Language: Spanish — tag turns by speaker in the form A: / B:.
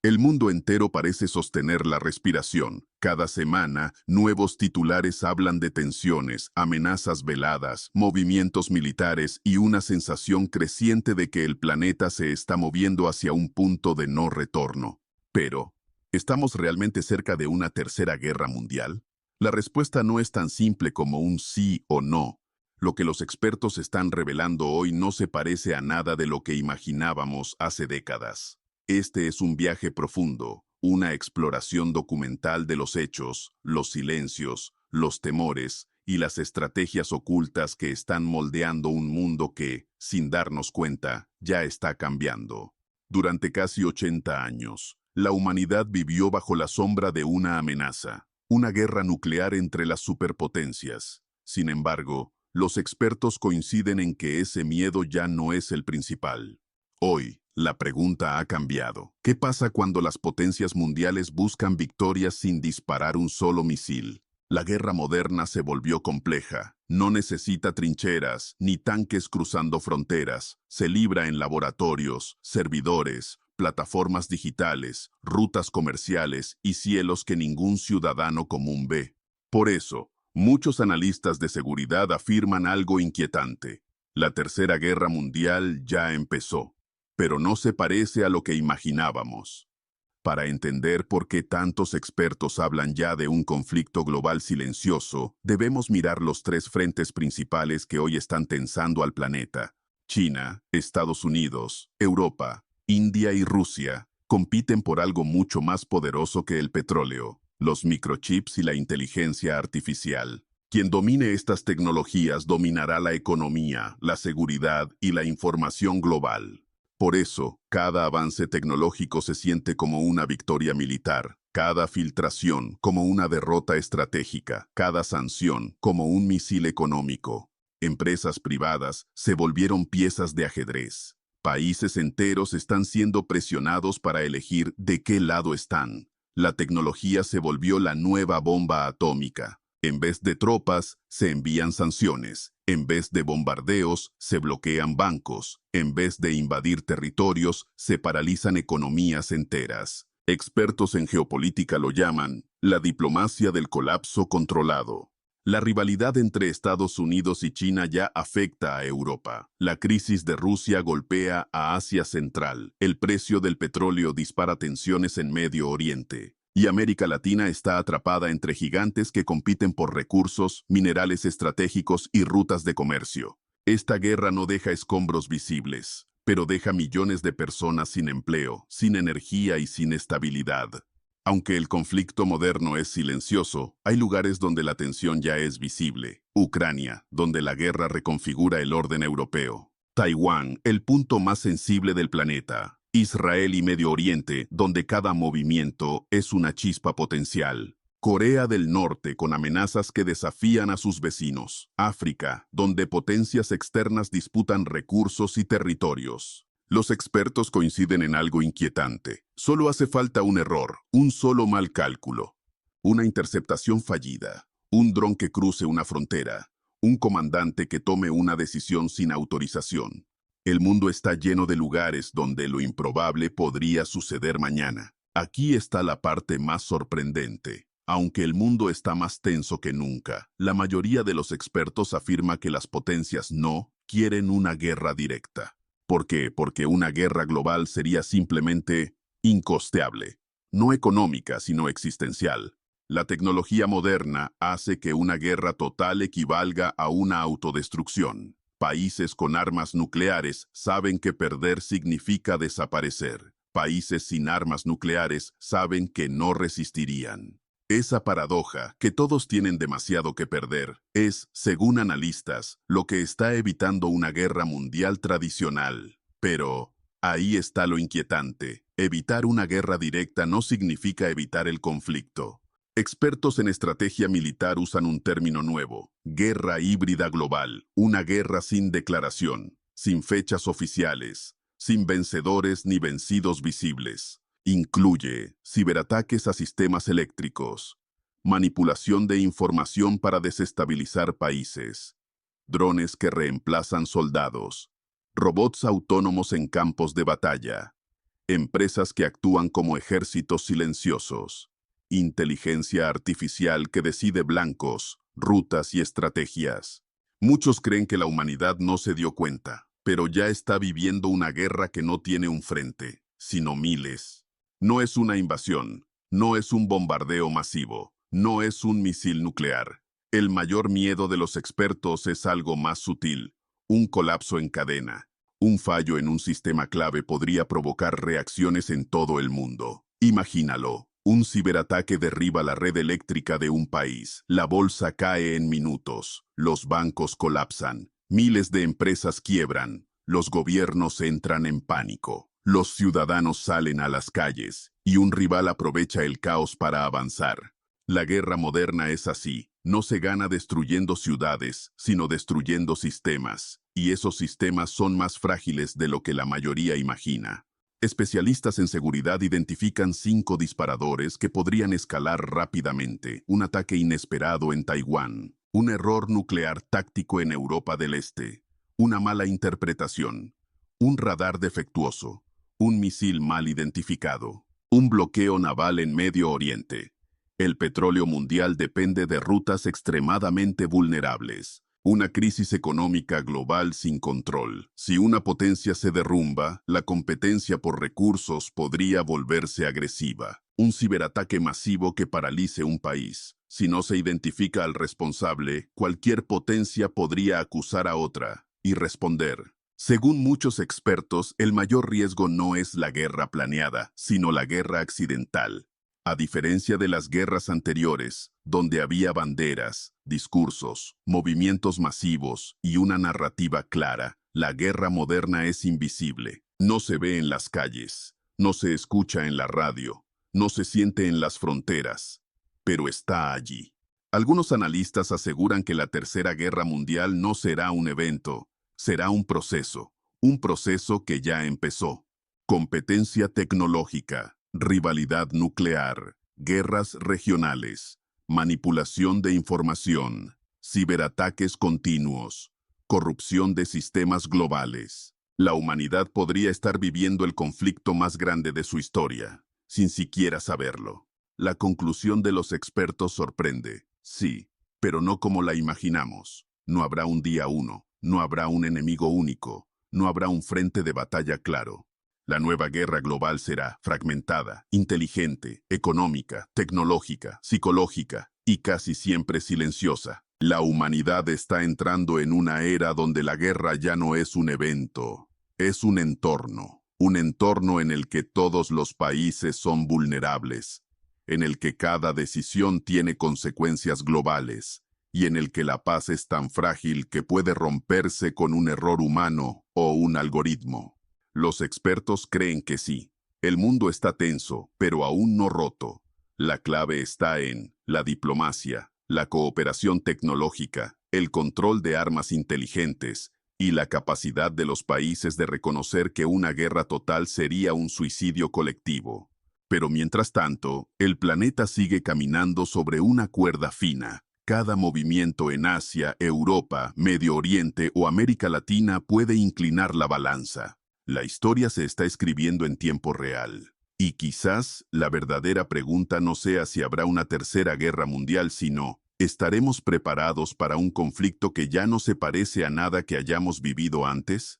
A: El mundo entero parece sostener la respiración. Cada semana, nuevos titulares hablan de tensiones, amenazas veladas, movimientos militares y una sensación creciente de que el planeta se está moviendo hacia un punto de no retorno. Pero, ¿estamos realmente cerca de una tercera guerra mundial? La respuesta no es tan simple como un sí o no. Lo que los expertos están revelando hoy no se parece a nada de lo que imaginábamos hace décadas. Este es un viaje profundo, una exploración documental de los hechos, los silencios, los temores y las estrategias ocultas que están moldeando un mundo que, sin darnos cuenta, ya está cambiando. Durante casi 80 años, la humanidad vivió bajo la sombra de una amenaza, una guerra nuclear entre las superpotencias. Sin embargo, los expertos coinciden en que ese miedo ya no es el principal. Hoy, la pregunta ha cambiado. ¿Qué pasa cuando las potencias mundiales buscan victorias sin disparar un solo misil? La guerra moderna se volvió compleja. No necesita trincheras ni tanques cruzando fronteras. Se libra en laboratorios, servidores, plataformas digitales, rutas comerciales y cielos que ningún ciudadano común ve. Por eso, muchos analistas de seguridad afirman algo inquietante. La Tercera Guerra Mundial ya empezó, pero no se parece a lo que imaginábamos. Para entender por qué tantos expertos hablan ya de un conflicto global silencioso, debemos mirar los tres frentes principales que hoy están tensando al planeta. China, Estados Unidos, Europa, India y Rusia compiten por algo mucho más poderoso que el petróleo: los microchips y la inteligencia artificial. Quien domine estas tecnologías dominará la economía, la seguridad y la información global. Por eso, cada avance tecnológico se siente como una victoria militar, cada filtración como una derrota estratégica, cada sanción como un misil económico. Empresas privadas se volvieron piezas de ajedrez. Países enteros están siendo presionados para elegir de qué lado están. La tecnología se volvió la nueva bomba atómica. En vez de tropas, se envían sanciones. En vez de bombardeos, se bloquean bancos. En vez de invadir territorios, se paralizan economías enteras. Expertos en geopolítica lo llaman la diplomacia del colapso controlado. La rivalidad entre Estados Unidos y China ya afecta a Europa. La crisis de Rusia golpea a Asia Central. El precio del petróleo dispara tensiones en Medio Oriente. Y América Latina está atrapada entre gigantes que compiten por recursos, minerales estratégicos y rutas de comercio. Esta guerra no deja escombros visibles, pero deja millones de personas sin empleo, sin energía y sin estabilidad. Aunque el conflicto moderno es silencioso, hay lugares donde la tensión ya es visible. Ucrania, donde la guerra reconfigura el orden europeo. Taiwán, el punto más sensible del planeta. Israel y Medio Oriente, donde cada movimiento es una chispa potencial. Corea del Norte, con amenazas que desafían a sus vecinos. África, donde potencias externas disputan recursos y territorios. Los expertos coinciden en algo inquietante. Solo hace falta un error, un solo mal cálculo. Una interceptación fallida, un dron que cruce una frontera, un comandante que tome una decisión sin autorización. El mundo está lleno de lugares donde lo improbable podría suceder mañana. Aquí está la parte más sorprendente. Aunque el mundo está más tenso que nunca, la mayoría de los expertos afirma que las potencias no quieren una guerra directa. ¿Por qué? Porque una guerra global sería simplemente incosteable. No económica, sino existencial. La tecnología moderna hace que una guerra total equivalga a una autodestrucción. Países con armas nucleares saben que perder significa desaparecer. Países sin armas nucleares saben que no resistirían. Esa paradoja, que todos tienen demasiado que perder, es, según analistas, lo que está evitando una guerra mundial tradicional. Pero ahí está lo inquietante. Evitar una guerra directa no significa evitar el conflicto. Expertos en estrategia militar usan un término nuevo: guerra híbrida global, una guerra sin declaración, sin fechas oficiales, sin vencedores ni vencidos visibles. Incluye ciberataques a sistemas eléctricos, manipulación de información para desestabilizar países, drones que reemplazan soldados, robots autónomos en campos de batalla, empresas que actúan como ejércitos silenciosos, inteligencia artificial que decide blancos, rutas y estrategias. Muchos creen que la humanidad no se dio cuenta, pero ya está viviendo una guerra que no tiene un frente, sino miles. No es una invasión, no es un bombardeo masivo, no es un misil nuclear. El mayor miedo de los expertos es algo más sutil, un colapso en cadena. Un fallo en un sistema clave podría provocar reacciones en todo el mundo. Imagínalo. Un ciberataque derriba la red eléctrica de un país. La bolsa cae en minutos. Los bancos colapsan. Miles de empresas quiebran. Los gobiernos entran en pánico. Los ciudadanos salen a las calles. Y un rival aprovecha el caos para avanzar. La guerra moderna es así. No se gana destruyendo ciudades, sino destruyendo sistemas. Y esos sistemas son más frágiles de lo que la mayoría imagina. Especialistas en seguridad identifican 5 disparadores que podrían escalar rápidamente. Un ataque inesperado en Taiwán, un error nuclear táctico en Europa del Este, una mala interpretación, un radar defectuoso, un misil mal identificado, un bloqueo naval en Medio Oriente. El petróleo mundial depende de rutas extremadamente vulnerables. Una crisis económica global sin control. Si una potencia se derrumba, la competencia por recursos podría volverse agresiva. Un ciberataque masivo que paralice un país. Si no se identifica al responsable, cualquier potencia podría acusar a otra y responder. Según muchos expertos, el mayor riesgo no es la guerra planeada, sino la guerra accidental. A diferencia de las guerras anteriores, donde había banderas, discursos, movimientos masivos y una narrativa clara, la guerra moderna es invisible. No se ve en las calles, no se escucha en la radio, no se siente en las fronteras, pero está allí. Algunos analistas aseguran que la Tercera Guerra Mundial no será un evento, será un proceso que ya empezó. Competencia tecnológica. Rivalidad nuclear, guerras regionales, manipulación de información, ciberataques continuos, corrupción de sistemas globales. La humanidad podría estar viviendo el conflicto más grande de su historia, sin siquiera saberlo. La conclusión de los expertos sorprende, sí, pero no como la imaginamos. No habrá un día uno, no habrá un enemigo único, no habrá un frente de batalla claro. La nueva guerra global será fragmentada, inteligente, económica, tecnológica, psicológica y casi siempre silenciosa. La humanidad está entrando en una era donde la guerra ya no es un evento, es un entorno en el que todos los países son vulnerables, en el que cada decisión tiene consecuencias globales y en el que la paz es tan frágil que puede romperse con un error humano o un algoritmo. Los expertos creen que sí. El mundo está tenso, pero aún no roto. La clave está en la diplomacia, la cooperación tecnológica, el control de armas inteligentes y la capacidad de los países de reconocer que una guerra total sería un suicidio colectivo. Pero mientras tanto, el planeta sigue caminando sobre una cuerda fina. Cada movimiento en Asia, Europa, Medio Oriente o América Latina puede inclinar la balanza. La historia se está escribiendo en tiempo real. Y quizás la verdadera pregunta no sea si habrá una tercera guerra mundial, sino, ¿estaremos preparados para un conflicto que ya no se parece a nada que hayamos vivido antes?